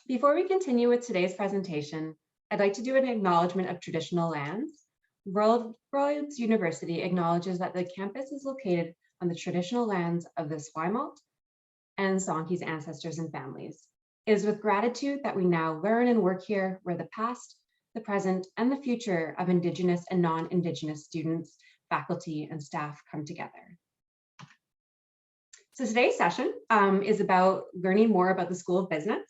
Before we continue with today's presentation, I'd like to do an acknowledgement of traditional lands. World Roads University acknowledges that the campus is located on the traditional lands of the Esquimalt and Songhees ancestors and families. It is with gratitude that we now learn and work here where the past, the present, and the future of Indigenous and non-Indigenous students, faculty, and staff come together. So today's session is about learning more about the School of Business.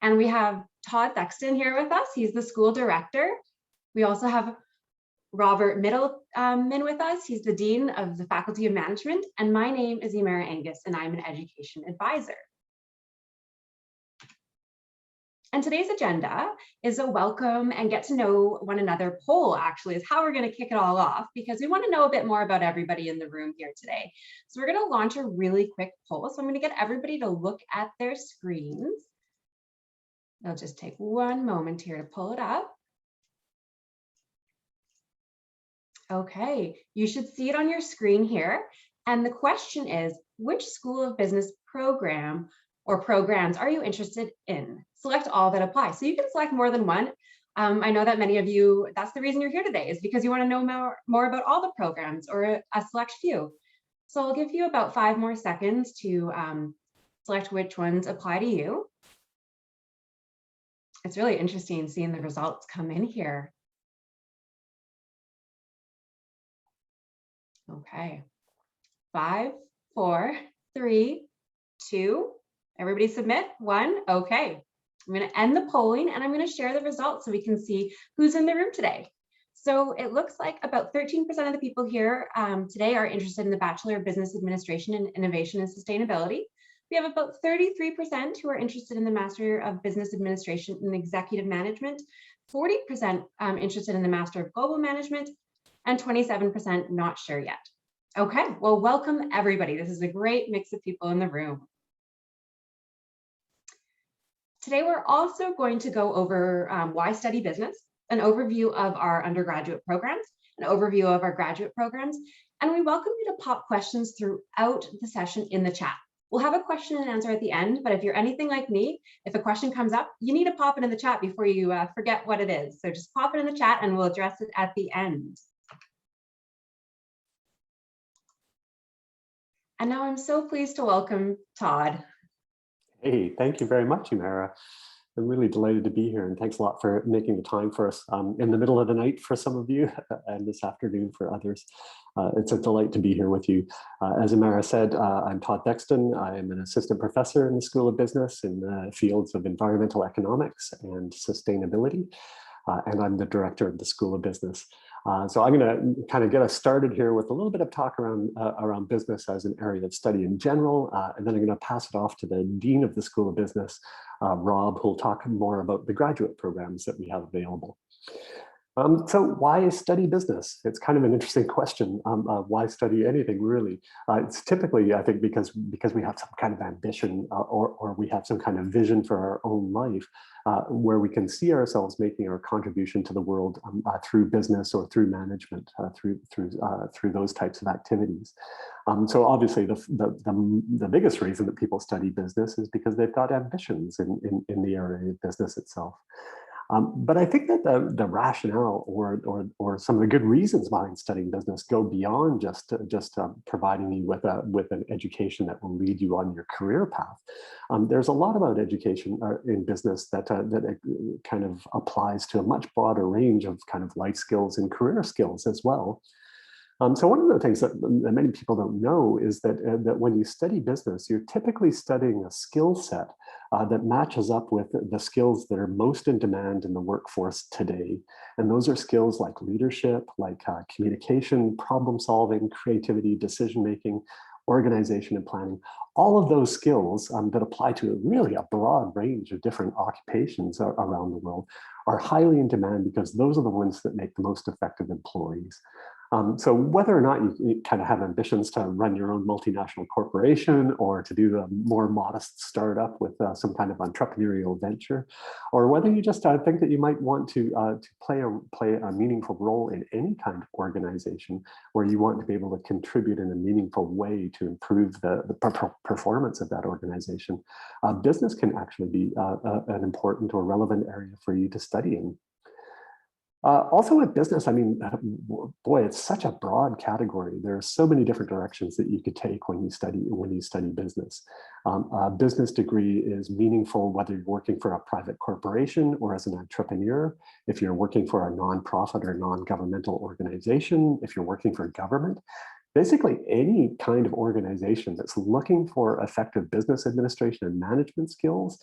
And we have Todd Thexton here with us. He's the school director. We also have Robert Mittelman with us. He's the Dean of the Faculty of Management. And my name is Emera Angus, and I'm an education advisor. And today's agenda is a welcome and get to know one another poll, actually, is how we're going to kick it all off, because we want to know a bit more about everybody in the room here today. So we're going to launch a really quick poll. So I'm going to get everybody to look at their screens. I'll just take one moment here to pull it up. Okay, you should see it on your screen here. And the question is, which School of Business program or programs are you interested in? Select all that apply. So you can select more than one. I know that many of you, that's the reason you're here today, is because you want to know more about all the programs or a select few. So I'll give you about 5 more seconds to select which ones apply to you. It's really interesting seeing the results come in here. Okay, 5, 4, 3, 2, everybody submit, 1. Okay, I'm going to end the polling and I'm going to share the results so we can see who's in the room today. So it looks like about 13% of the people here today are interested in the Bachelor of Business Administration and Innovation and Sustainability. We have about 33% who are interested in the Master of Business Administration and Executive Management, 40% interested in the Master of Global Management, and 27% not sure yet. Okay, well, welcome everybody. This is a great mix of people in the room. Today, we're also going to go over why study business, an overview of our undergraduate programs, an overview of our graduate programs, and we welcome you to pop questions throughout the session in the chat. We'll have a question and answer at the end, but if you're anything like me, if a question comes up, you need to pop it in the chat before you forget what it is. So just pop it in the chat and we'll address it at the end. And now I'm so pleased to welcome Todd. Hey, thank you very much, Emera. I'm really delighted to be here, and thanks a lot for making the time for us in the middle of the night for some of you and this afternoon for others. It's a delight to be here with you. As Emera said, I'm Todd Dexton. I'm an assistant professor in the School of Business in the fields of environmental economics and sustainability, and I'm the director of the School of Business. So I'm going to kind of get us started here with a little bit of talk around business as an area of study in general, and then I'm going to pass it off to the Dean of the School of Business, Rob, who'll talk more about the graduate programs that we have available. So why study business? It's kind of an interesting question. Why study anything, really? It's typically, I think, because we have some kind of ambition or we have some kind of vision for our own life where we can see ourselves making our contribution to the world through business or through management, through those types of activities. So obviously, the biggest reason that people study business is because they've got ambitions in the area of business itself. But I think that the rationale or some of the good reasons behind studying business go beyond just providing you with an education that will lead you on your career path. There's a lot about education in business that kind of applies to a much broader range of kind of life skills and career skills as well. So one of the things that many people don't know is that when you study business, you're typically studying a skill set that matches up with the skills that are most in demand in the workforce today. And those are skills like leadership, like communication, problem solving, creativity, decision-making, organization and planning. All of those skills that apply to really a broad range of different occupations around the world are highly in demand because those are the ones that make the most effective employees. So whether or not you kind of have ambitions to run your own multinational corporation or to do a more modest startup with some kind of entrepreneurial venture, or whether you just think that you might want to play a meaningful role in any kind of organization where you want to be able to contribute in a meaningful way to improve the performance of that organization, business can actually be an important or relevant area for you to study in. Also with business, I mean, boy, it's such a broad category. There are so many different directions that you could take when you study business. A business degree is meaningful whether you're working for a private corporation or as an entrepreneur, if you're working for a nonprofit or non-governmental organization, if you're working for government. Basically, any kind of organization that's looking for effective business administration and management skills,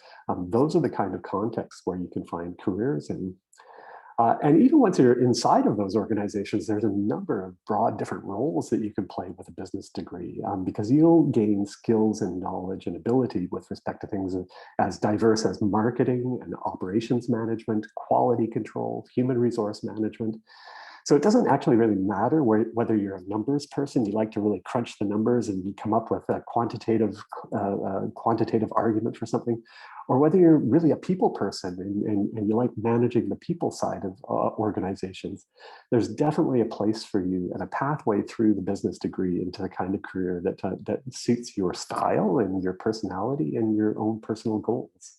those are the kind of contexts where you can find careers in. And even once you're inside of those organizations, there's a number of broad different roles that you can play with a business degree, because you'll gain skills and knowledge and ability with respect to things as diverse as marketing and operations management, quality control, human resource management. So it doesn't actually really matter whether you're a numbers person, you like to really crunch the numbers and you come up with a quantitative argument for something, or whether you're really a people person and you like managing the people side of organizations. There's definitely a place for you and a pathway through the business degree into the kind of career that suits your style and your personality and your own personal goals.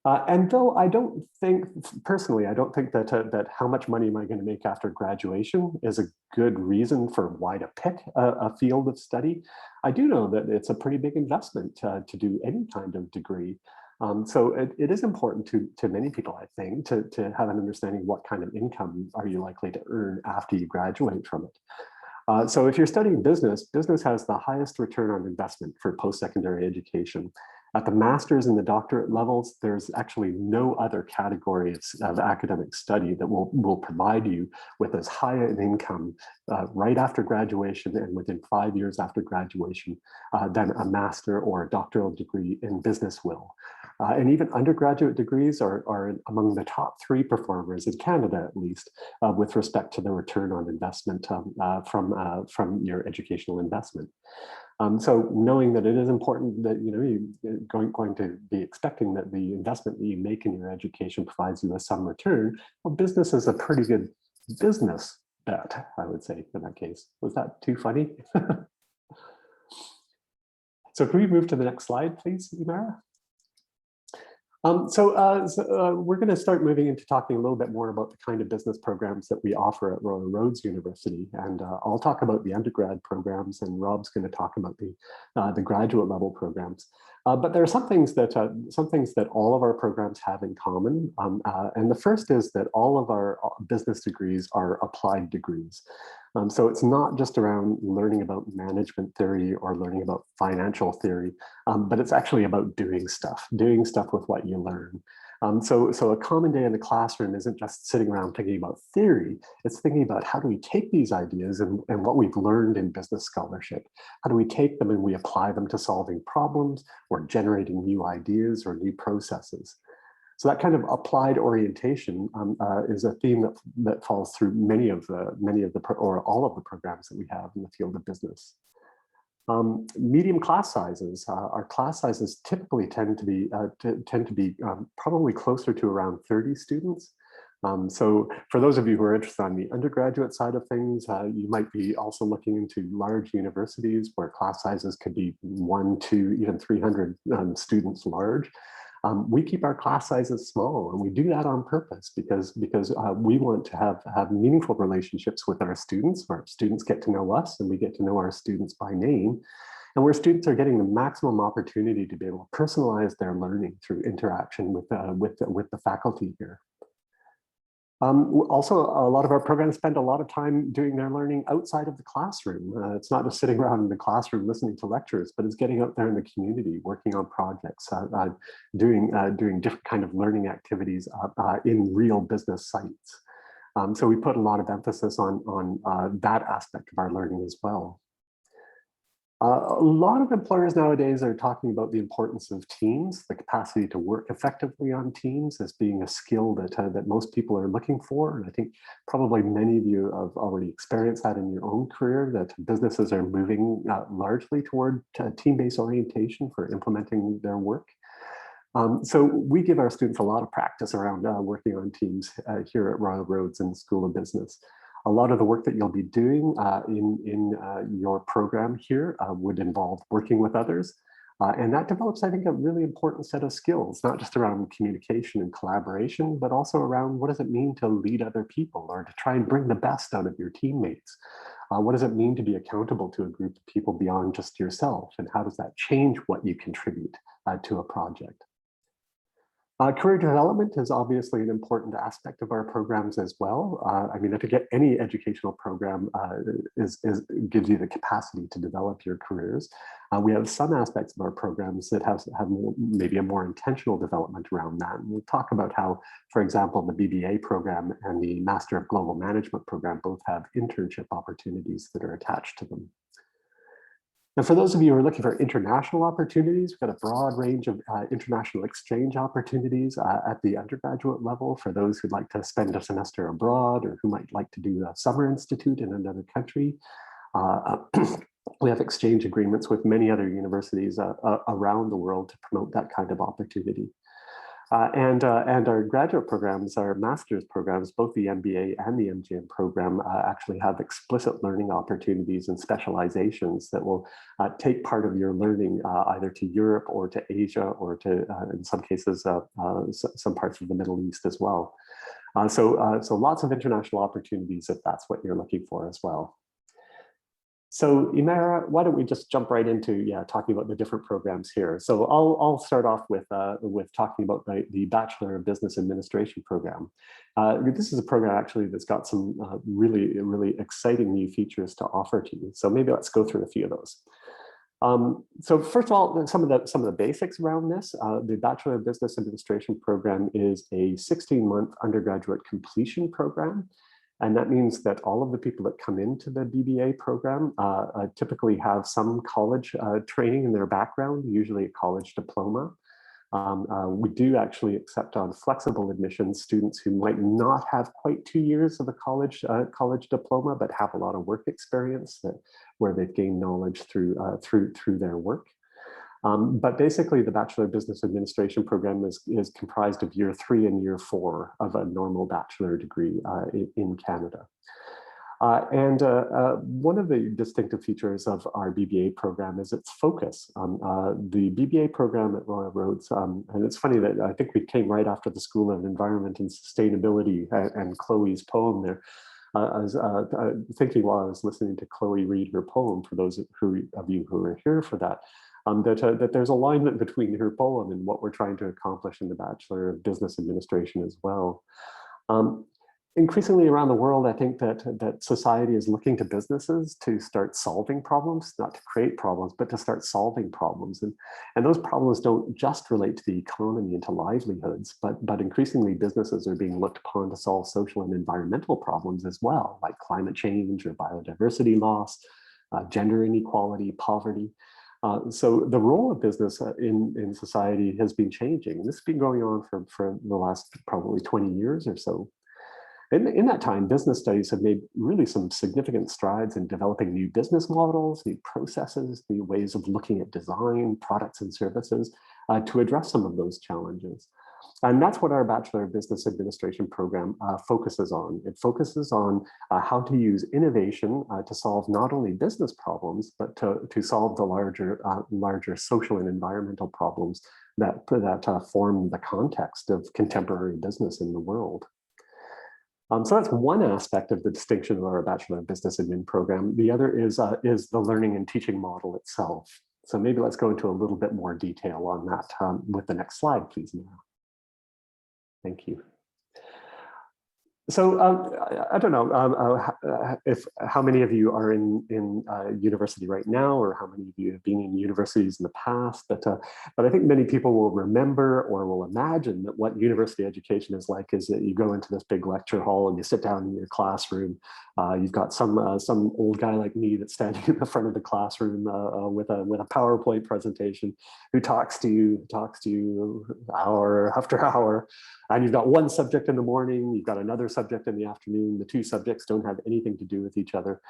And though I don't think, personally, I don't think that how much money am I going to make after graduation is a good reason for why to pick a field of study. I do know that it's a pretty big investment to do any kind of degree. So it is important to many people, I think, to have an understanding what kind of income are you likely to earn after you graduate from it. So if you're studying business, business has the highest return on investment for post-secondary education. At the master's and the doctorate levels, there's actually no other category of academic study that will provide you with as high an income right after graduation and within 5 years after graduation than a master or a doctoral degree in business will. And even undergraduate degrees are among the top 3 performers in Canada, at least, with respect to the return on investment from your educational investment. So knowing that it is important that you're going to be expecting that the investment that you make in your education provides you with some return, well, business is a pretty good business bet, I would say, in that case. Was that too funny? So can we move to the next slide, please, Imara? We're going to start moving into talking a little bit more about the kind of business programs that we offer at Royal Roads University. And I'll talk about the undergrad programs, and Rob's going to talk about the graduate level programs. But there are some things that all of our programs have in common. And the first is that all of our business degrees are applied degrees. So it's not just around learning about management theory or learning about financial theory, but it's actually about doing stuff with what you learn. So a common day in the classroom isn't just sitting around thinking about theory, it's thinking about how do we take these ideas and what we've learned in business scholarship, how do we take them and we apply them to solving problems or generating new ideas or new processes. So that kind of applied orientation is a theme that falls through many of the or all of the programs that we have in the field of business. Medium class sizes. Our class sizes typically tend to be probably closer to around 30 students. So for those of you who are interested on the undergraduate side of things, you might be also looking into large universities where class sizes could be 1, 2, even 300 students large. We keep our class sizes small, and we do that on purpose because we want to have meaningful relationships with our students, where students get to know us and we get to know our students by name, and where students are getting the maximum opportunity to be able to personalize their learning through interaction with the faculty here. Also, a lot of our programs spend a lot of time doing their learning outside of the classroom. It's not just sitting around in the classroom listening to lectures, but it's getting out there in the community, working on projects, doing different kind of learning activities in real business sites. So we put a lot of emphasis on that aspect of our learning as well. A lot of employers nowadays are talking about the importance of teams, the capacity to work effectively on teams as being a skill that most people are looking for. And I think probably many of you have already experienced that in your own career, that businesses are moving largely toward team-based orientation for implementing their work. So we give our students a lot of practice around working on teams here at Royal Roads in the School of Business. A lot of the work that you'll be doing in your program here would involve working with others. And that develops, I think, a really important set of skills, not just around communication and collaboration, but also around what does it mean to lead other people or to try and bring the best out of your teammates? What does it mean to be accountable to a group of people beyond just yourself? And how does that change what you contribute to a project? Career development is obviously an important aspect of our programs as well. I mean, I think any educational program gives you the capacity to develop your careers. We have some aspects of our programs that have maybe a more intentional development around that. And we'll talk about how, for example, the BBA program and the Master of Global Management program both have internship opportunities that are attached to them. And for those of you who are looking for international opportunities, we've got a broad range of international exchange opportunities at the undergraduate level for those who'd like to spend a semester abroad or who might like to do a summer institute in another country. We have exchange agreements with many other universities around the world to promote that kind of opportunity. And our graduate programs, our master's programs, both the MBA and the MGM program actually have explicit learning opportunities and specializations that will take part of your learning either to Europe or to Asia or to, in some cases, some parts of the Middle East as well. So lots of international opportunities if that's what you're looking for as well. So Imera, why don't we just jump right into talking about the different programs here. So I'll start off with talking about the Bachelor of Business Administration program. This is a program actually that's got some really exciting new features to offer to you. So maybe let's go through a few of those. So first of all, some of the basics around this. The Bachelor of Business Administration program is a 16-month undergraduate completion program. And that means that all of the people that come into the BBA program typically have some college training in their background, usually a college diploma. We do actually accept on flexible admissions students who might not have quite 2 years of a college diploma, but have a lot of work experience where they've gained knowledge through their work. But basically, the Bachelor of Business Administration program is comprised of year 3 and year 4 of a normal bachelor degree in Canada. One of the distinctive features of our BBA program is its focus. The BBA program at Royal Roads, and it's funny that I think we came right after the School of Environment and Sustainability and Chloe's poem there. I was thinking while I was listening to Chloe read her poem, for those of you who are here for that, that there's alignment between her poem and what we're trying to accomplish in the Bachelor of Business Administration as well. Increasingly around the world, I think that society is looking to businesses to start solving problems, not to create problems, but to start solving problems. And those problems don't just relate to the economy and to livelihoods, but increasingly businesses are being looked upon to solve social and environmental problems as well, like climate change or biodiversity loss, gender inequality, poverty. So the role of business in society has been changing. And this has been going on for the last probably 20 years or so. In that time, business studies have made really some significant strides in developing new business models, new processes, new ways of looking at design, products and services to address some of those challenges. And that's what our Bachelor of Business Administration program focuses on. It focuses on how to use innovation to solve not only business problems, but to solve the larger social and environmental problems that form the context of contemporary business in the world. So that's one aspect of the distinction of our Bachelor of Business Admin program. The other is the learning and teaching model itself. So maybe let's go into a little bit more detail on that with the next slide, please, now. Thank you. So I don't know if how many of you are in university right now, or how many of you have been in universities in the past. But I think many people will remember or will imagine that what university education is like is that you go into this big lecture hall and you sit down in your classroom. You've got some old guy like me that's standing in the front of the classroom with a PowerPoint presentation, who talks to you hour after hour. And you've got one subject in the morning, you've got another subject in the afternoon. The two subjects don't have anything to do with each other.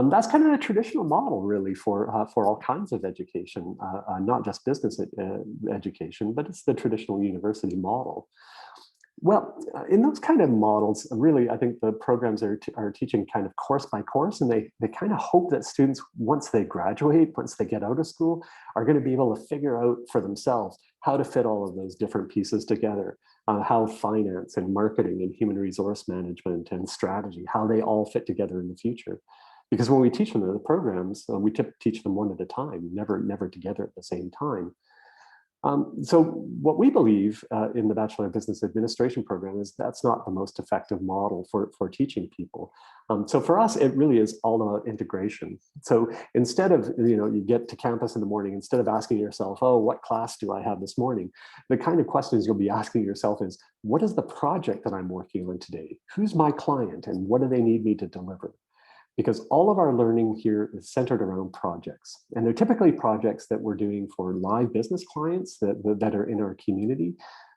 That's kind of a traditional model, really, for all kinds of education, not just business education, but it's the traditional university model. Well, in those kind of models, really, I think the programs are teaching kind of course by course, and they kind of hope that students, once they graduate, once they get out of school, are going to be able to figure out for themselves how to fit all of those different pieces together, how finance and marketing and human resource management and strategy, how they all fit together in the future. Because when we teach them in the programs, we teach them one at a time, never together at the same time. So what we believe in the Bachelor of Business Administration program is that's not the most effective model for teaching people. So for us, it really is all about integration. So instead of, you get to campus in the morning, instead of asking yourself, oh, what class do I have this morning? The kind of questions you'll be asking yourself is, what is the project that I'm working on today? Who's my client and what do they need me to deliver? Because all of our learning here is centered around projects. And they're typically projects that we're doing for live business clients that are in our community,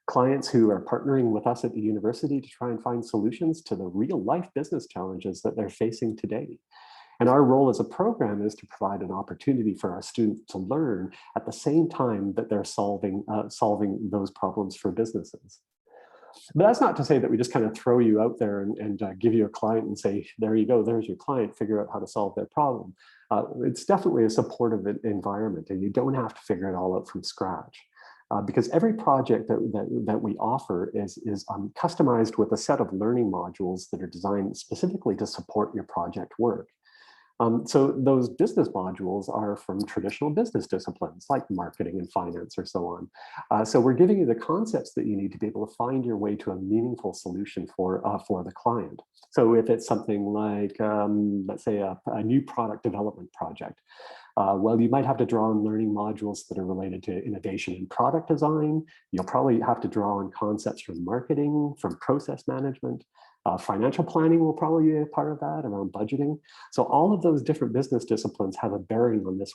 clients who are partnering with us at the university to try and find solutions to the real life business challenges that they're facing today. And our role as a program is to provide an opportunity for our students to learn at the same time that they're solving those problems for businesses. But that's not to say that we just kind of throw you out there and give you a client and say, there you go, there's your client, figure out how to solve their problem. It's definitely a supportive environment, and you don't have to figure it all out from scratch. Because every project that we offer is customized with a set of learning modules that are designed specifically to support your project work. So those business modules are from traditional business disciplines like marketing and finance or so on. So we're giving you the concepts that you need to be able to find your way to a meaningful solution for the client. So if it's something like, let's say, a new product development project, well, you might have to draw on learning modules that are related to innovation and product design. You'll probably have to draw on concepts from marketing, from process management. Financial planning will probably be a part of that, around budgeting. So all of those different business disciplines have a bearing on this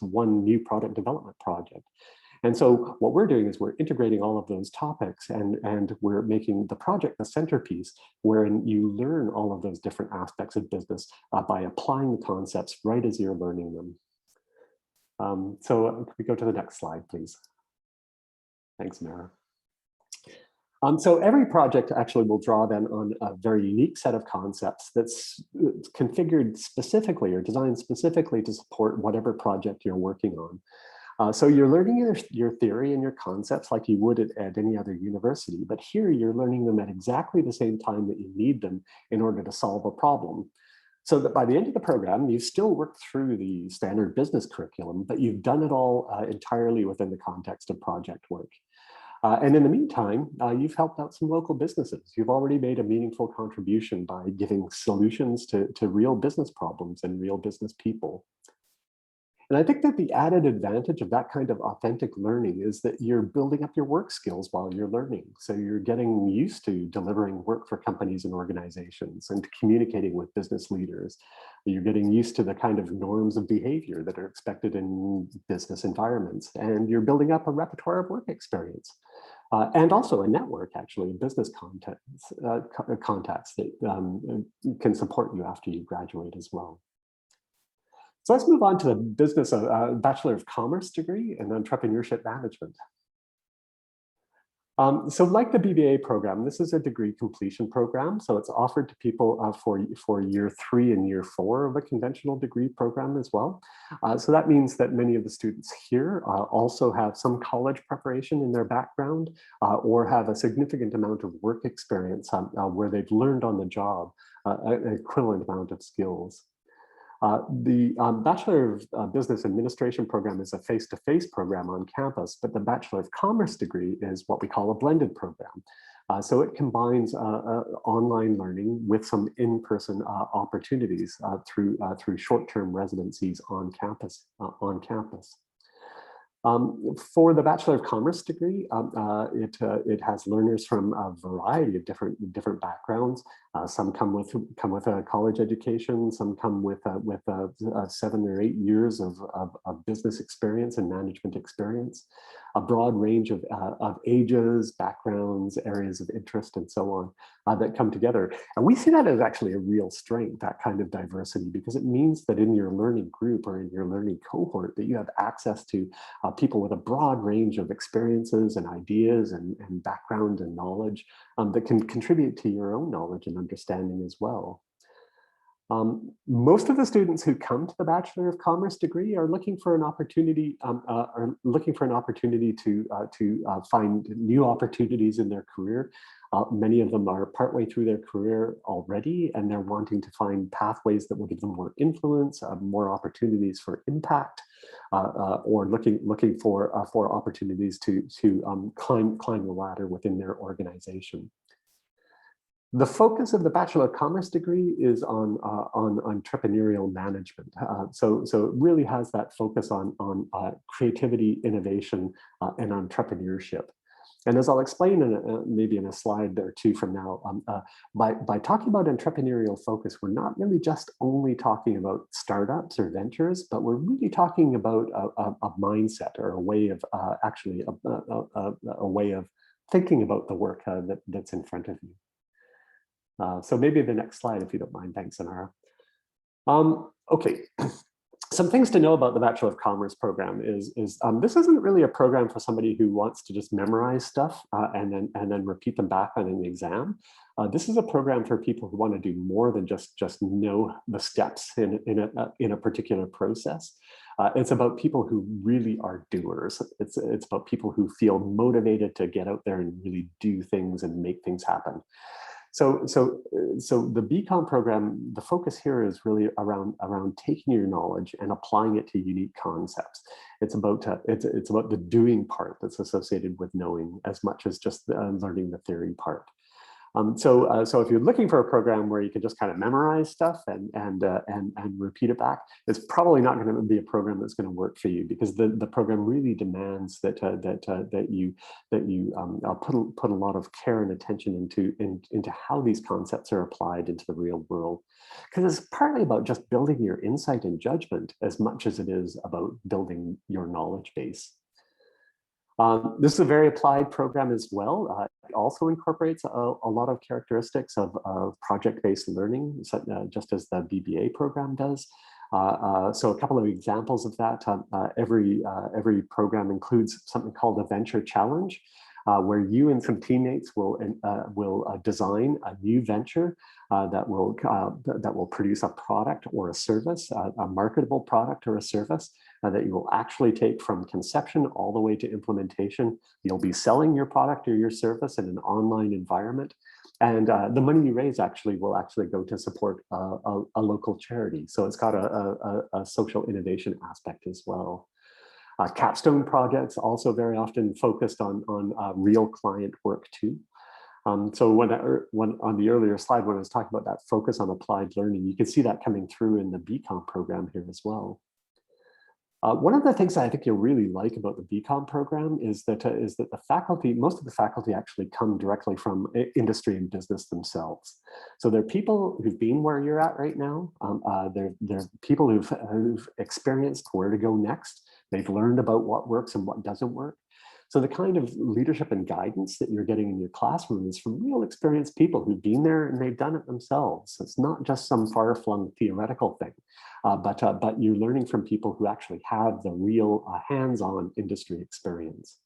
one new product development project. And so what we're doing is we're integrating all of those topics, and we're making the project the centerpiece, wherein you learn all of those different aspects of business by applying the concepts right as you're learning them. So can we go to the next slide, please? Thanks, Mara. So every project actually will draw then on a very unique set of concepts that's configured specifically or designed specifically to support whatever project you're working on. So you're learning your theory and your concepts like you would at any other university, but here you're learning them at exactly the same time that you need them in order to solve a problem. So that by the end of the program, you've still worked through the standard business curriculum, but you've done it all entirely within the context of project work. And in the meantime, you've helped out some local businesses. You've already made a meaningful contribution by giving solutions to real business problems and real business people. And I think that the added advantage of that kind of authentic learning is that you're building up your work skills while you're learning. So you're getting used to delivering work for companies and organizations and communicating with business leaders. You're getting used to the kind of norms of behavior that are expected in business environments. And you're building up a repertoire of work experience. And also a network, actually, business contacts that can support you after you graduate as well. So let's move on to the business Bachelor of Commerce degree in Entrepreneurship Management. So like the Dba program, this is a degree completion program. So it's offered to people for year 3 and year 4 of a conventional degree program as well. So that means that many of the students here also have some college preparation in their background or have a significant amount of work experience where they've learned on the job an equivalent amount of skills. The Bachelor of Business Administration program is a face-to-face program on campus, but the Bachelor of Commerce degree is what we call a blended program. So it combines online learning with some in-person opportunities through short-term residencies on campus. For the Bachelor of Commerce degree, it has learners from a variety of different backgrounds. Some come with a college education. Some come with 7 or 8 years of business experience and management experience. A broad range of ages, backgrounds, areas of interest, and so on that come together. And we see that as actually a real strength, that kind of diversity, because it means that in your learning group or in your learning cohort that you have access to people with a broad range of experiences and ideas and background and knowledge that can contribute to your own knowledge and understanding as well. Most of the students who come to the Bachelor of Commerce degree are looking for an opportunity, to find new opportunities in their career. Many of them are partway through their career already, and they're wanting to find pathways that will give them more influence, more opportunities for impact, or looking for opportunities to climb the ladder within their organization. The focus of the Bachelor of Commerce degree is on entrepreneurial management. So it really has that focus on creativity, innovation, and entrepreneurship. And as I'll explain maybe in a slide or two from now, by talking about entrepreneurial focus, we're not really just only talking about startups or ventures, but we're really talking about a mindset or a way of a way of thinking about the work that's in front of you. So maybe the next slide, if you don't mind. Thanks, Anara. Okay, some things to know about the Bachelor of Commerce program is this isn't really a program for somebody who wants to just memorize stuff and then repeat them back on an exam. This is a program for people who want to do more than just know the steps in a particular process. It's about people who really are doers. It's about people who feel motivated to get out there and really do things and make things happen. So the BCom program, the focus here is really around taking your knowledge and applying it to unique concepts. It's about the doing part that's associated with knowing as much as just learning the theory part. So if you're looking for a program where you can just kind of memorize stuff and repeat it back, it's probably not going to be a program that's going to work for you, because the program really demands that you put a lot of care and attention into how these concepts are applied into the real world, because it's partly about just building your insight and judgment as much as it is about building your knowledge base. This is a very applied program as well. It also incorporates a lot of characteristics of project-based learning, just as the Dba program does. So a couple of examples of that. Every program includes something called a venture challenge, where you and some teammates will design a new venture that will produce a product or a service, a marketable product or a service that you will actually take from conception all the way to implementation. You'll be selling your product or your service in an online environment, and the money you raise will actually go to support a local charity. So it's got a social innovation aspect as well. Capstone projects also very often focused on real client work too. So when on the earlier slide, when I was talking about that focus on applied learning, you can see that coming through in the BCom program here as well. One of the things that I think you'll really like about the BCom program is that the faculty, most of the faculty actually come directly from industry and business themselves. So they're people who've been where you're at right now. They're people who've experienced where to go next. They've learned about what works and what doesn't work. So the kind of leadership and guidance that you're getting in your classroom is from real experienced people who've been there and they've done it themselves. It's not just some far-flung theoretical thing, but you're learning from people who actually have the real hands-on industry experience.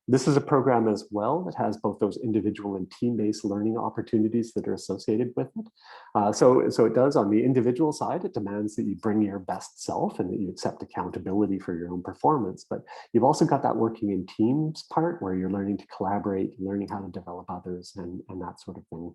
This is a program as well that has both those individual and team-based learning opportunities that are associated with it. So it does, on the individual side, it demands that you bring your best self and that you accept accountability for your own performance. But you've also got that working in teams part where you're learning to collaborate, learning how to develop others and that sort of thing.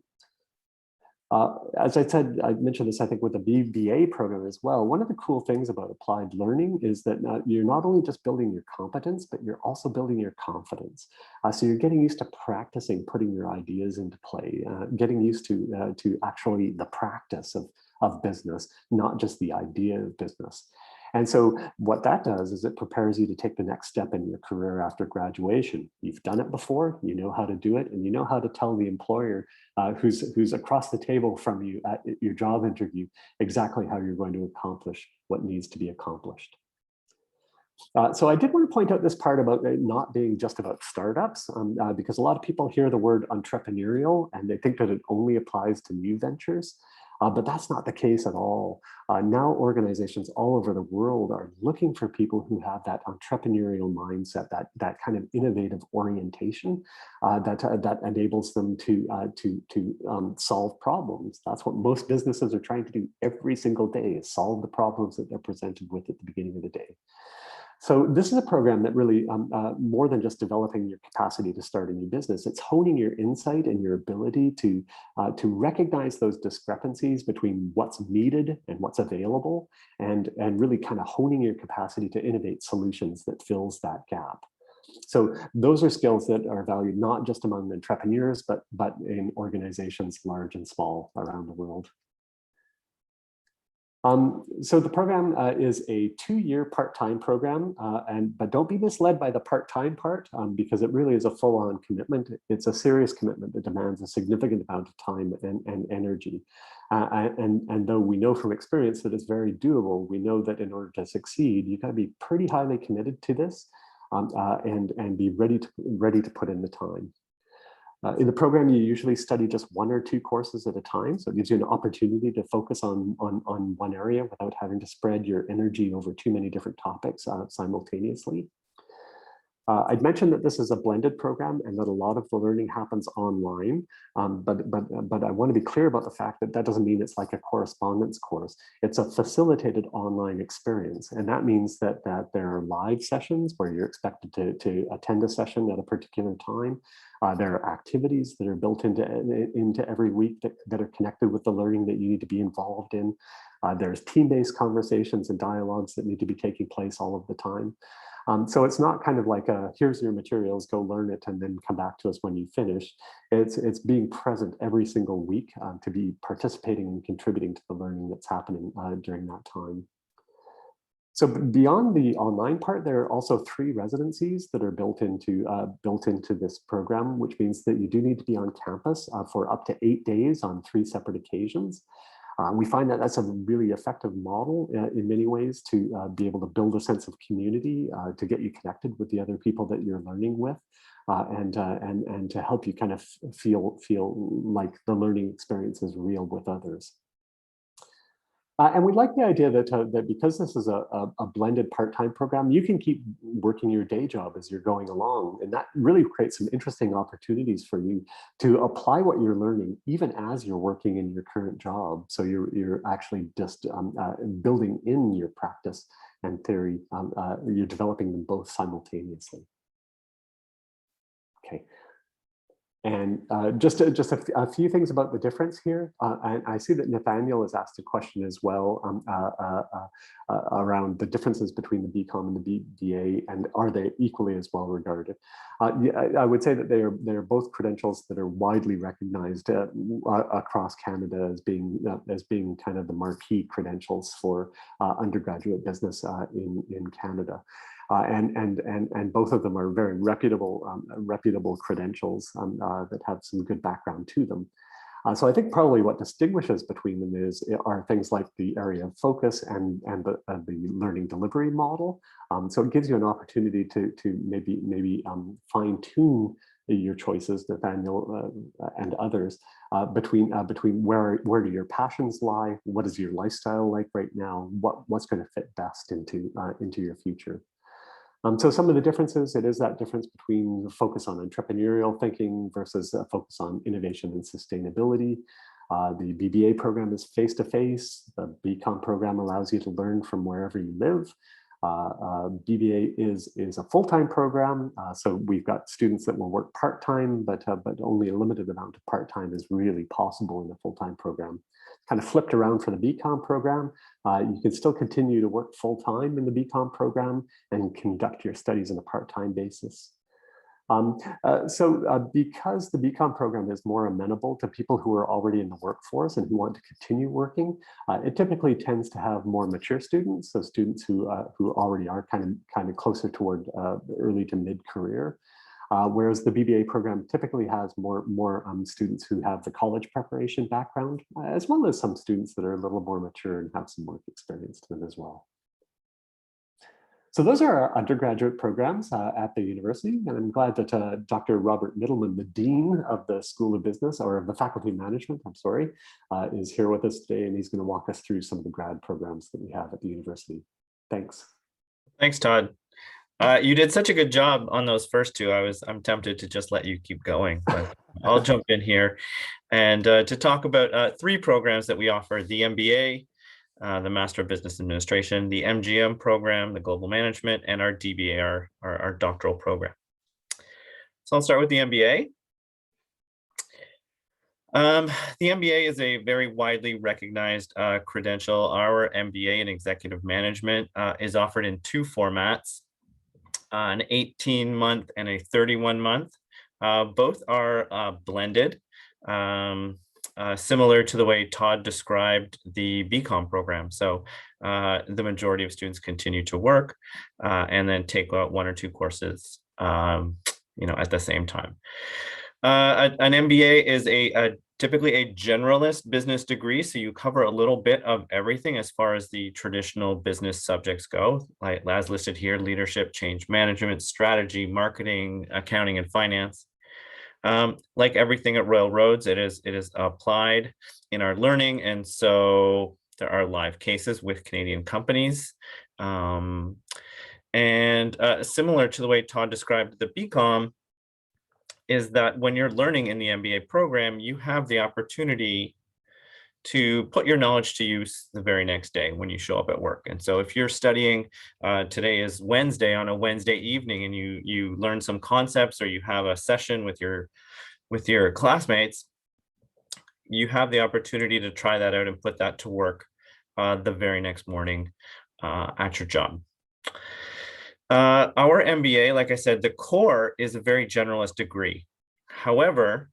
As I said, I mentioned this, I think, with the Bba program as well. One of the cool things about applied learning is that you're not only just building your competence, but you're also building your confidence. So you're getting used to practicing putting your ideas into play, getting used to actually the practice of business, not just the idea of business. And so what that does is it prepares you to take the next step in your career after graduation. You've done it before, you know how to do it, and you know how to tell the employer who's across the table from you at your job interview exactly how you're going to accomplish what needs to be accomplished. So I did want to point out this part about it not being just about startups, because a lot of people hear the word entrepreneurial and they think that it only applies to new ventures. But that's not the case at all. Now organizations all over the world are looking for people who have that entrepreneurial mindset, that kind of innovative orientation that enables them to solve problems. That's what most businesses are trying to do every single day, is solve the problems that they're presented with at the beginning of the day. So this is a program that really, more than just developing your capacity to start a new business, it's honing your insight and your ability to recognize those discrepancies between what's needed and what's available, and really kind of honing your capacity to innovate solutions that fills that gap. So those are skills that are valued not just among entrepreneurs, but in organizations large and small around the world. So the program is a 2-year part-time program, but don't be misled by the part-time part, because it really is a full-on commitment. It's a serious commitment that demands a significant amount of time and energy. And though we know from experience that it's very doable, we know that in order to succeed, you've got to be pretty highly committed to this, and be ready to put in the time. In the program, you usually study just 1 or 2 courses at a time, so it gives you an opportunity to focus on one area without having to spread your energy over too many different topics simultaneously. I'd mentioned that this is a blended program and that a lot of the learning happens online, but I want to be clear about the fact that that doesn't mean it's like a correspondence course. It's a facilitated online experience, and that means that there are live sessions where you're expected to attend a session at a particular time. There are activities that are built into every week that are connected with the learning that you need to be involved in. There's team-based conversations and dialogues that need to be taking place all of the time. So it's not kind of like here's your materials, go learn it, and then come back to us when you finish. It's being present every single week to be participating and contributing to the learning that's happening during that time. So beyond the online part, there are also 3 residencies that are built into this program, which means that you do need to be on campus for up to 8 days on 3 separate occasions. We find that that's a really effective model in many ways to be able to build a sense of community, to get you connected with the other people that you're learning with, and to help you kind of feel like the learning experience is real with others. And we like the idea that because this is a blended part-time program, you can keep working your day job as you're going along. And that really creates some interesting opportunities for you to apply what you're learning, even as you're working in your current job. So you're actually just building in your practice and theory. You're developing them both simultaneously. Okay. And just a few things about the difference here. And I see that Nathaniel has asked a question as well around the differences between the BCom and the BBA, and are they equally as well regarded? Yeah, I would say that they are both credentials that are widely recognized across Canada as being kind of the marquee credentials for undergraduate business in Canada. And both of them are very reputable credentials that have some good background to them. So I think probably what distinguishes between them are things like the area of focus and the learning delivery model. So it gives you an opportunity to maybe fine tune your choices, Nathaniel and others, between where do your passions lie, what is your lifestyle like right now, what's going to fit best into your future. So some of the differences, it is that difference between the focus on entrepreneurial thinking versus a focus on innovation and sustainability. The BBA program is face-to-face. The BCom program allows you to learn from wherever you live. DBA is a full-time program, so we've got students that will work part-time, but only a limited amount of part-time is really possible in a full-time program. Kind of flipped around for the BCom program. You can still continue to work full-time in the BCom program and conduct your studies on a part-time basis. Because the BCom program is more amenable to people who are already in the workforce and who want to continue working, it typically tends to have more mature students, so students who already are kind of closer toward early to mid-career. Whereas the BBA program typically has more students who have the college preparation background, as well as some students that are a little more mature and have some work experience to them as well. So those are our undergraduate programs at the university, and I'm glad that Dr. Robert Mittelman, the Dean of the School of Business, or of the Faculty of Management, I'm sorry, is here with us today, and he's going to walk us through some of the grad programs that we have at the university. Thanks. Thanks, Todd. You did such a good job on those first two. I'm tempted to just let you keep going, but I'll jump in here and to talk about three programs that we offer: the MBA, the Master of Business Administration, the MGM program, the Global Management, and our DBA, our doctoral program. So I'll start with the MBA. The MBA is a very widely recognized credential. Our MBA in Executive Management is offered in two formats, an 18-month and a 31-month. Both are blended. Similar to the way Todd described the BCom program. So the majority of students continue to work and then take one or two courses at the same time. An MBA is typically a generalist business degree, so you cover a little bit of everything as far as the traditional business subjects go, like as listed here: leadership, change management, strategy, marketing, accounting, and finance. Like everything at Royal Roads, it is applied in our learning, and so there are live cases with Canadian companies. And similar to the way Todd described the BCom, is that when you're learning in the MBA program, you have the opportunity to put your knowledge to use the very next day when you show up at work. And so if you're studying, today is Wednesday, on a Wednesday evening, and you learn some concepts, or you have a session with your classmates, you have the opportunity to try that out and put that to work the very next morning at your job. Our MBA, like I said, the core is a very generalist degree. However,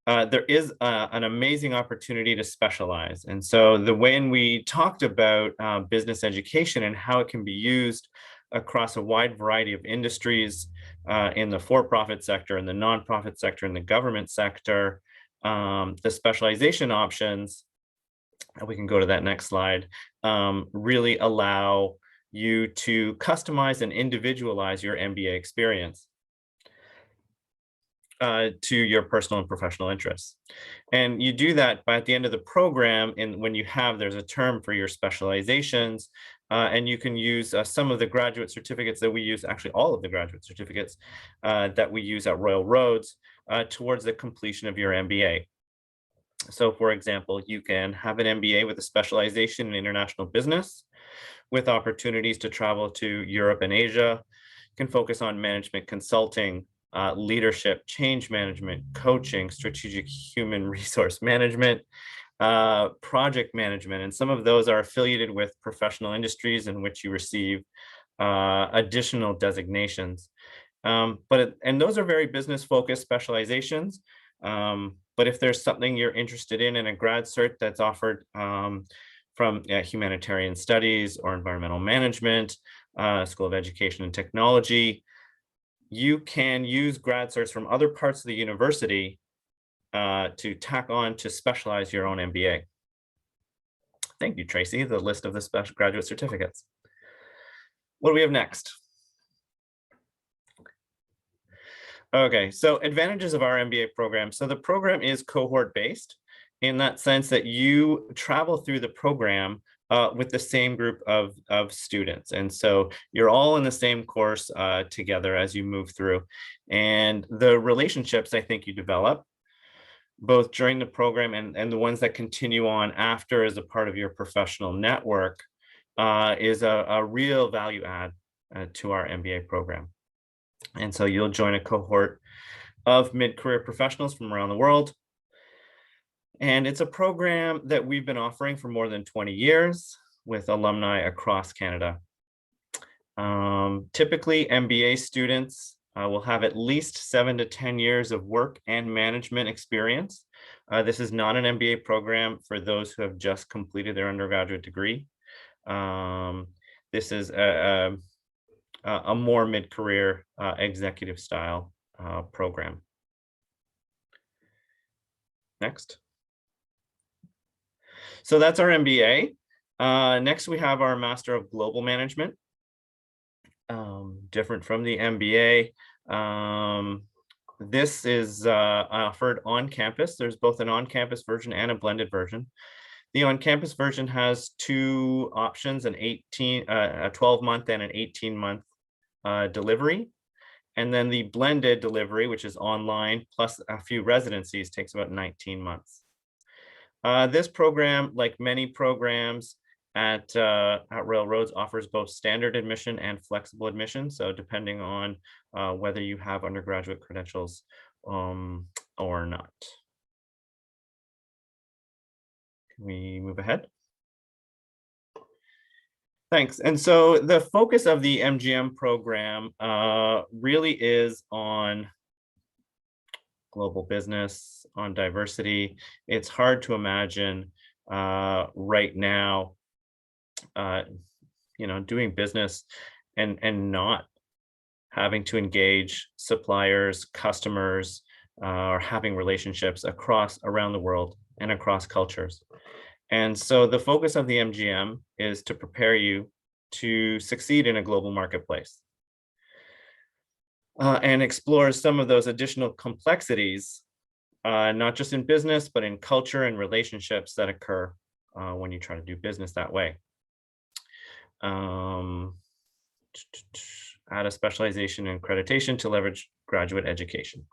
there is an amazing opportunity to specialize. And so when we talked about business education and how it can be used across a wide variety of industries in the for-profit sector, in the nonprofit sector, in the government sector, the specialization options, and we can go to that next slide, really allow you to customize and individualize your MBA experience to your personal and professional interests. And you do that by at the end of the program, and when there's a term for your specializations, and you can use some of the graduate certificates that we use, actually all of the graduate certificates that we use at Royal Roads towards the completion of your MBA. So for example, you can have an MBA with a specialization in international business, with opportunities to travel to Europe and Asia. You can focus on management consulting, leadership, change management, coaching, strategic human resource management, project management, and some of those are affiliated with professional industries in which you receive additional designations. And those are very business-focused specializations. But if there's something you're interested in a grad cert that's offered from humanitarian studies or environmental management, School of Education and Technology, you can use grad certs from other parts of the university to tack on to specialize your own MBA. Thank you, Tracy, the list of the special graduate certificates. What do we have next? Okay, so advantages of our MBA program. So the program is cohort based in that sense that you travel through the program with the same group of students. And so you're all in the same course together as you move through. And the relationships I think you develop both during the program and the ones that continue on after as a part of your professional network is a real value add to our MBA program. And so you'll join a cohort of mid-career professionals from around the world. And it's a program that we've been offering for more than 20 years with alumni across Canada. Typically, MBA students will have at least 7 to 10 years of work and management experience. This is not an MBA program for those who have just completed their undergraduate degree. This is a more mid-career executive style program. Next. So that's our MBA. Next, we have our Master of Global Management. Different from the MBA. This is offered on campus. There's both an on-campus version and a blended version. The on-campus version has 2 options, a 12-month and an 18-month delivery. And then the blended delivery, which is online plus a few residencies, takes about 19 months. This program, like many programs at Railroads, offers both standard admission and flexible admission. So depending on whether you have undergraduate credentials or not. Can we move ahead? Thanks. And so the focus of the MGM program really is on global business, on diversity. It's hard to imagine right now, doing business and not having to engage suppliers, customers, or having relationships around the world and across cultures. And so the focus of the MGM is to prepare you to succeed in a global marketplace and explore some of those additional complexities, not just in business, but in culture and relationships that occur when you try to do business that way. Add a specialization in accreditation to leverage graduate education.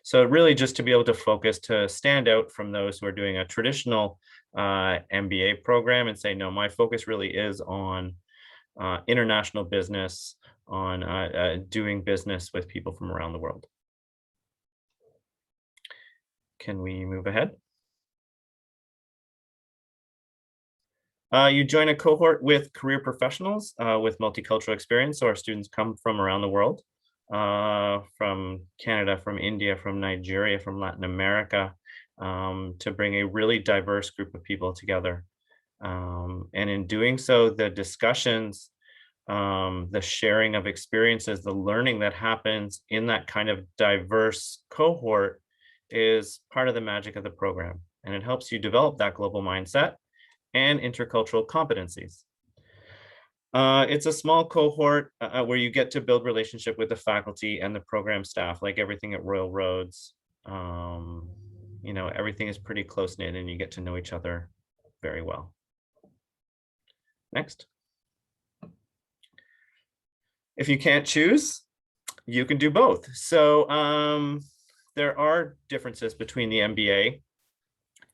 So really just to be able to focus, to stand out from those who are doing a traditional MBA program and say, no, my focus really is on international business, on doing business with people from around the world. Can we move ahead? You join a cohort with career professionals with multicultural experience. So our students come from around the world, from Canada, from India, from Nigeria, from Latin America, to bring a really diverse group of people together. And in doing so, the discussions, the sharing of experiences, the learning that happens in that kind of diverse cohort is part of the magic of the program. And it helps you develop that global mindset and intercultural competencies. It's a small cohort where you get to build relationship with the faculty and the program staff, like everything at Railroads. Everything is pretty close-knit and you get to know each other very well. Next. If you can't choose, you can do both. So there are differences between the MBA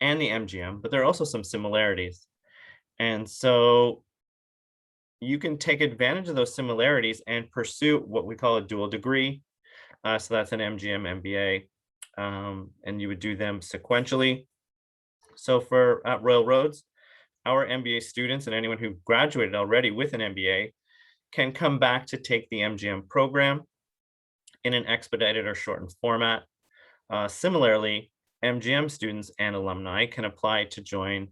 and the MGM, but there are also some similarities. And so you can take advantage of those similarities and pursue what we call a dual degree. So that's an MGM MBA, and you would do them sequentially. So for at Railroads, our MBA students and anyone who graduated already with an MBA can come back to take the MGM program in an expedited or shortened format. Similarly, MGM students and alumni can apply to join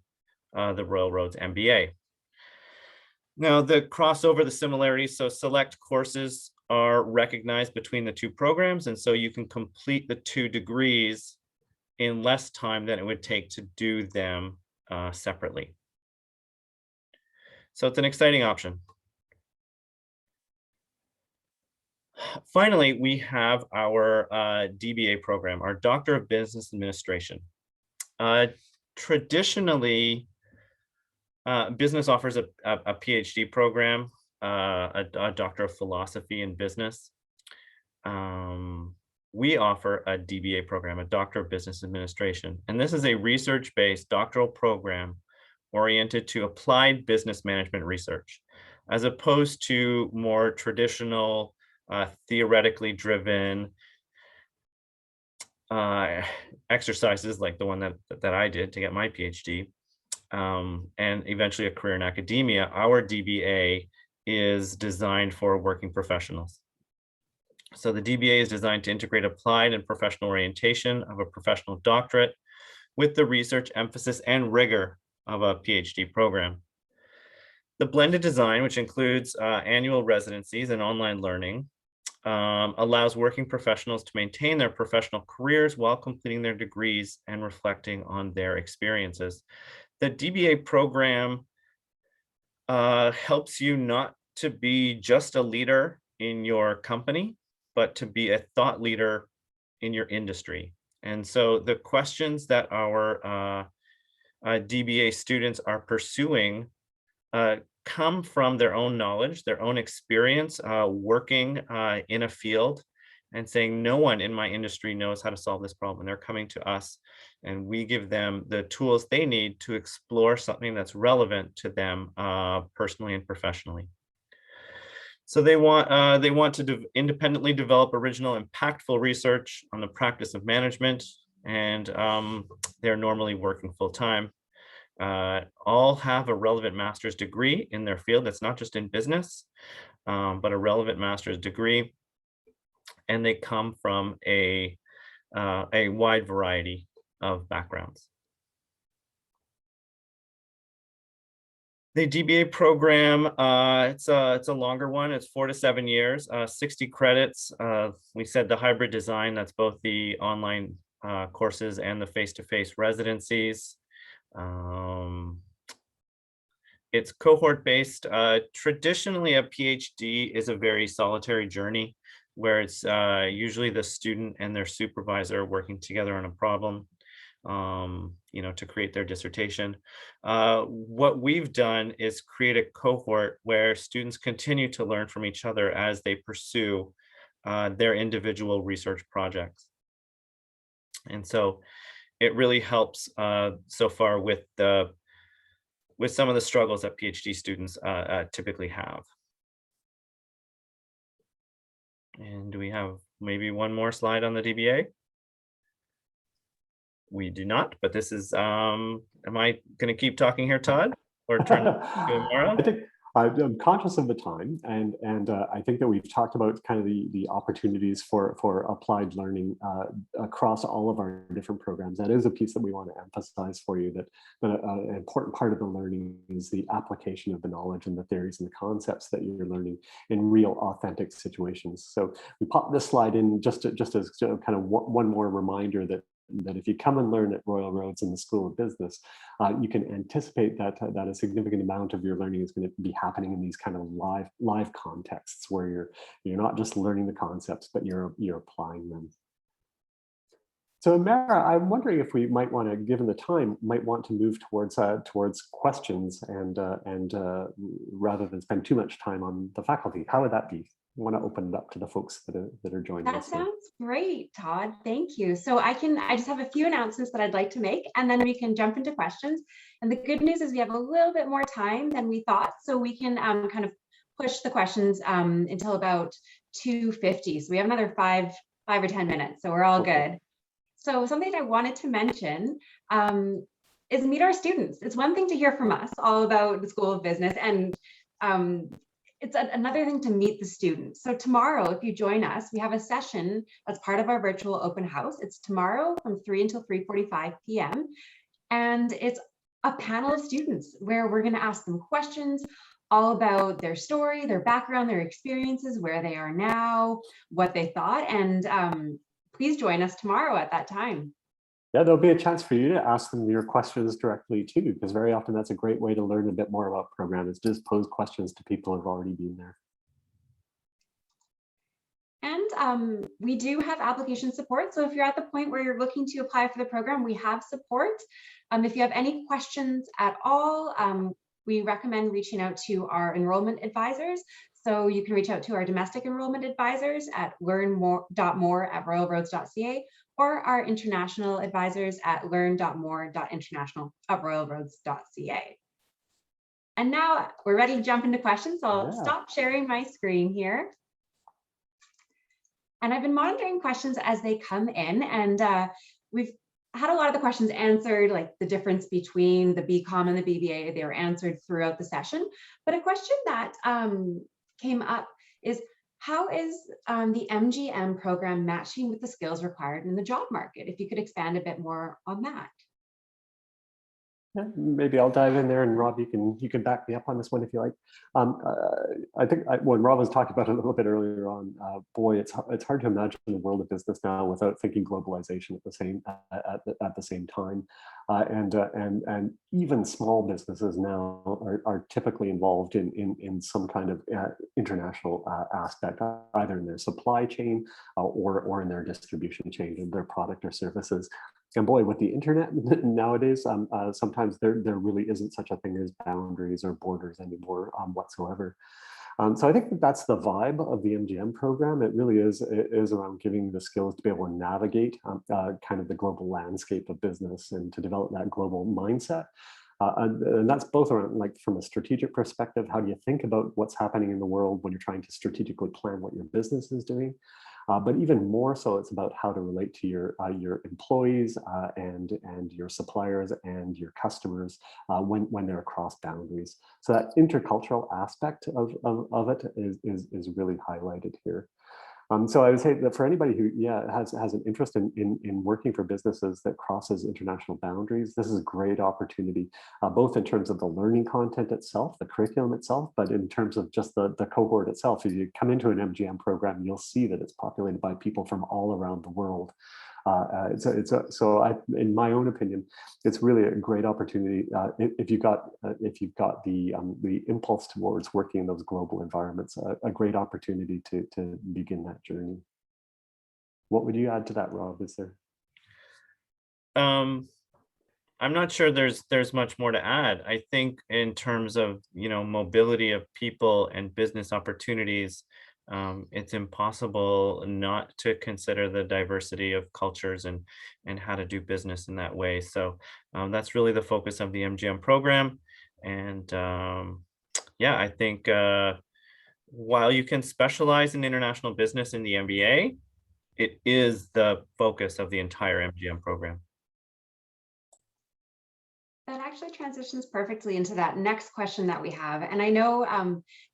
the Railroads MBA. Now, the crossover, the similarities, so select courses are recognized between the 2 programs, and so you can complete the 2 degrees in less time than it would take to do them separately. So it's an exciting option. Finally, we have our Dba program, our Doctor of Business Administration. Traditionally, business offers a PhD program, a Doctor of Philosophy in Business. We offer a Dba program, a Doctor of Business Administration. And this is a research-based doctoral program oriented to applied business management research, as opposed to more traditional, theoretically driven exercises like the one that I did to get my PhD, and eventually a career in academia. Our DBA is designed for working professionals. So the DBA is designed to integrate applied and professional orientation of a professional doctorate with the research emphasis and rigor of a PhD program. The blended design, which includes annual residencies and online learning, allows working professionals to maintain their professional careers while completing their degrees and reflecting on their experiences. The DBA program helps you not to be just a leader in your company, but to be a thought leader in your industry. And so the questions that our DBA students are pursuing come from their own knowledge, their own experience working in a field, and saying, no one in my industry knows how to solve this problem. And they're coming to us, and we give them the tools they need to explore something that's relevant to them personally and professionally. So they want to independently develop original, impactful research on the practice of management, and they're normally working full time. All have a relevant master's degree in their field. That's not just in business, but a relevant master's degree, and they come from a wide variety of backgrounds. The DBA program, it's a longer one. It's 4 to 7 years, 60 credits. We said the hybrid design, that's both the online courses and the face-to-face residencies. It's cohort-based. Traditionally, a PhD is a very solitary journey where it's usually the student and their supervisor working together on a problem, to create their dissertation. What we've done is create a cohort where students continue to learn from each other as they pursue their individual research projects. And so it really helps so far with some of the struggles that PhD students typically have. And do we have maybe one more slide on the DBA? We do not, but this is, am I going to keep talking here, Todd, or turn to Mara? I think I'm conscious of the time, and I think that we've talked about kind of the opportunities for applied learning across all of our different programs. That is a piece that we want to emphasize for you, that an important part of the learning is the application of the knowledge and the theories and the concepts that you're learning in real, authentic situations. So we popped this slide in just as kind of one more reminder that if you come and learn at Royal Roads in the School of Business, you can anticipate that a significant amount of your learning is going to be happening in these kind of live contexts where you're not just learning the concepts, but you're applying them. So Mara, I'm wondering if we might want to, given the time, might want to move towards questions and rather than spend too much time on the faculty. How would that be? I want to open it up to the folks that are joining us. That sounds great, Todd. Thank you. So I just have a few announcements that I'd like to make, and then we can jump into questions. And the good news is we have a little bit more time than we thought, so we can kind of push the questions until about 2:50. So we have another five or 10 minutes, so we're all good. So something I wanted to mention is meet our students. It's one thing to hear from us all about the School of Business, and it's another thing to meet the students. So tomorrow, if you join us, we have a session that's part of our virtual open house. It's tomorrow from 3 until 3:45 p.m. And it's a panel of students where we're going to ask them questions all about their story, their background, their experiences, where they are now, what they thought. And please join us tomorrow at that time. Yeah, there'll be a chance for you to ask them your questions directly too, because very often that's a great way to learn a bit more about program, is just pose questions to people who've already been there. And we do have application support. So if you're at the point where you're looking to apply for the program, we have support. If you have any questions at all, we recommend reaching out to our enrollment advisors. So you can reach out to our domestic enrollment advisors at learn.more@royalroads.ca or our international advisors at learn.more.international@royalroads.ca. And now we're ready to jump into questions. So I'll stop sharing my screen here. And I've been monitoring questions as they come in, and we've had a lot of the questions answered, like the difference between the BCom and the BBA. They were answered throughout the session. But a question that came up is, how is the MGM program matching with the skills required in the job market? If you could expand a bit more on that. Yeah, maybe I'll dive in there, and Rob, you can back me up on this one if you like. I think when Rob was talking about it a little bit earlier on, boy, it's hard to imagine the world of business now without thinking globalization at the same time, and even small businesses now are typically involved in some kind of international aspect, either in their supply chain or in their distribution chain of their product or services. And boy, with the internet nowadays, sometimes there really isn't such a thing as boundaries or borders anymore whatsoever. So I think that's the vibe of the MGM program. It really is around giving the skills to be able to navigate kind of the global landscape of business and to develop that global mindset. And that's both around, like, from a strategic perspective, how do you think about what's happening in the world when you're trying to strategically plan what your business is doing? But even more so, it's about how to relate to your employees and your suppliers and your customers when they're across boundaries. So that intercultural aspect of it is really highlighted here. So I would say that for anybody who has an interest in working for businesses that crosses international boundaries, this is a great opportunity, both in terms of the learning content itself, the curriculum itself, but in terms of just the cohort itself. If you come into an MGM program, you'll see that it's populated by people from all around the world. In my own opinion, it's really a great opportunity if you've got the impulse towards working in those global environments. A great opportunity to begin that journey. What would you add to that, Rob? Is there? I'm not sure there's much more to add. I think in terms of mobility of people and business opportunities, it's impossible not to consider the diversity of cultures and how to do business in that way. So that's really the focus of the MGM program. And I think while you can specialize in international business in the MBA, it is the focus of the entire MGM program. That actually transitions perfectly into that next question that we have. And I know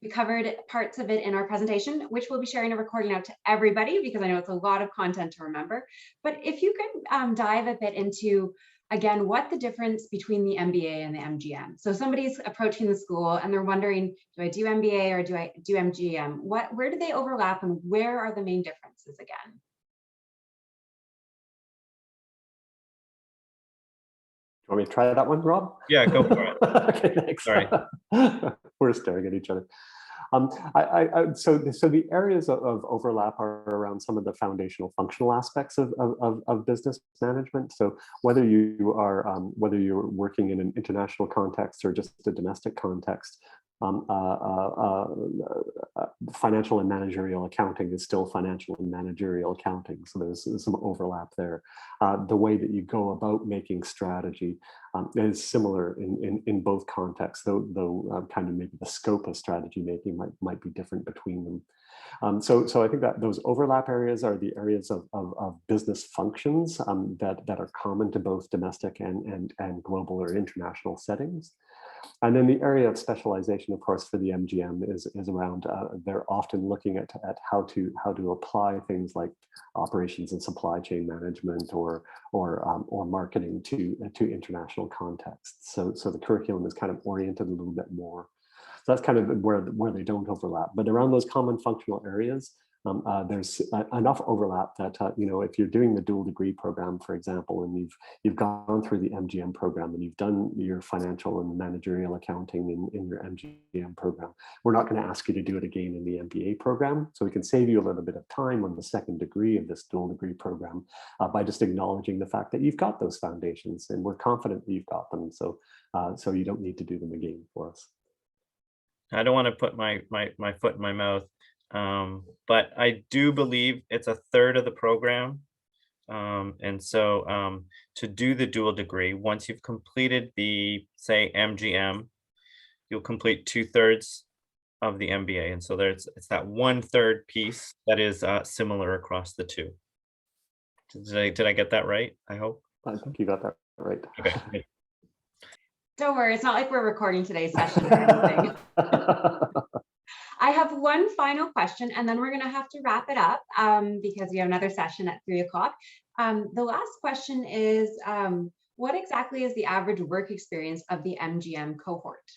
we covered parts of it in our presentation, which we'll be sharing a recording out to everybody, because I know it's a lot of content to remember. But if you could dive a bit into, again, what the difference between the MBA and the MGM. So somebody's approaching the school and they're wondering, do I do MBA or do I do MGM? Where do they overlap, and where are the main differences again? You want me to try that one, Rob? Yeah, go for it. Okay, thanks. Sorry. We're staring at each other. So the areas of overlap are around some of the foundational functional aspects of business management. So whether you're working in an international context or just a domestic context, financial and managerial accounting is still financial and managerial accounting. So there's some overlap there. The way that you go about making strategy is similar in both contexts, though kind of maybe the scope of strategy making might be different between them. So I think that those overlap areas are the areas of business functions that are common to both domestic and global or international settings. And then the area of specialization, of course, for the MGM is around, they're often looking at how to apply things like operations and supply chain management or marketing to international contexts. So the curriculum is kind of oriented a little bit more. So that's kind of where they don't overlap. But around those common functional areas, there's enough overlap that if you're doing the dual degree program, for example, and you've gone through the MGM program and you've done your financial and managerial accounting in your MGM program, we're not going to ask you to do it again in the MBA program. So we can save you a little bit of time on the second degree of this dual degree program by just acknowledging the fact that you've got those foundations, and we're confident that you've got them. So you don't need to do them again for us. I don't want to put my foot in my mouth, but I do believe it's a third of the program. And so to do the dual degree, once you've completed the, say, MGM, you'll complete 2/3 of the MBA. And so it's that 1/3 piece that is similar across the two. Did I get that right? I hope. I think you got that right. Okay. Good. Don't worry, it's not like we're recording today's session or anything. I have one final question, and then we're going to have to wrap it up because we have another session at 3 o'clock. The last question is, what exactly is the average work experience of the MGM cohort?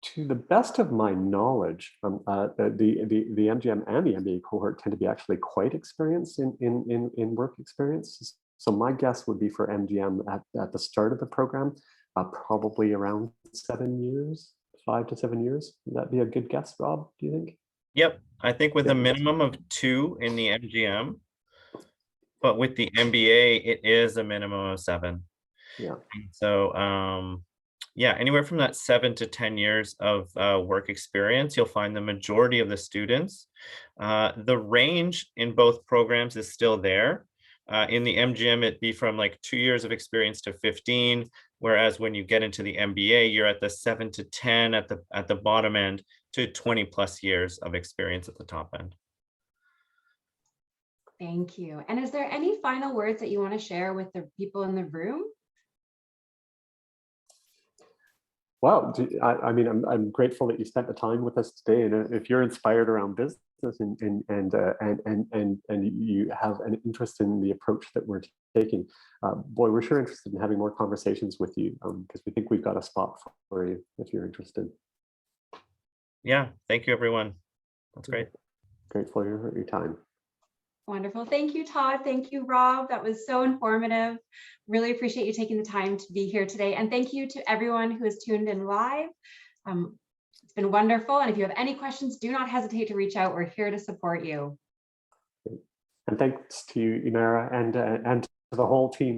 To the best of my knowledge, the MGM and the MBA cohort tend to be actually quite experienced in work experience. So my guess would be for MGM at the start of the program, probably around 7 years, 5 to 7 years. Would that be a good guess, Rob, do you think? Yep. I think with a minimum of 2 in the MGM, but with the MBA, it is a minimum of 7. Yeah. And so, yeah, anywhere from that 7 to 10 years of work experience, you'll find the majority of the students. The range in both programs is still there. In the MGM, it'd be from like 2 years of experience to 15, whereas when you get into the MBA, you're at the 7 to 10 at the bottom end to 20 plus years of experience at the top end. Thank you. And is there any final words that you want to share with the people in the room? Well, I mean, I'm grateful that you spent the time with us today. And if you're inspired around business and you have an interest in the approach that we're taking, boy, we're sure interested in having more conversations with you because we think we've got a spot for you if you're interested. Yeah, thank you, everyone. That's great. Grateful for your time. Wonderful. Thank you, Todd. Thank you, Rob. That was so informative. Really appreciate you taking the time to be here today. And thank you to everyone who has tuned in live. It's been wonderful. And if you have any questions, do not hesitate to reach out. We're here to support you. And thanks to you, Imara, and to the whole team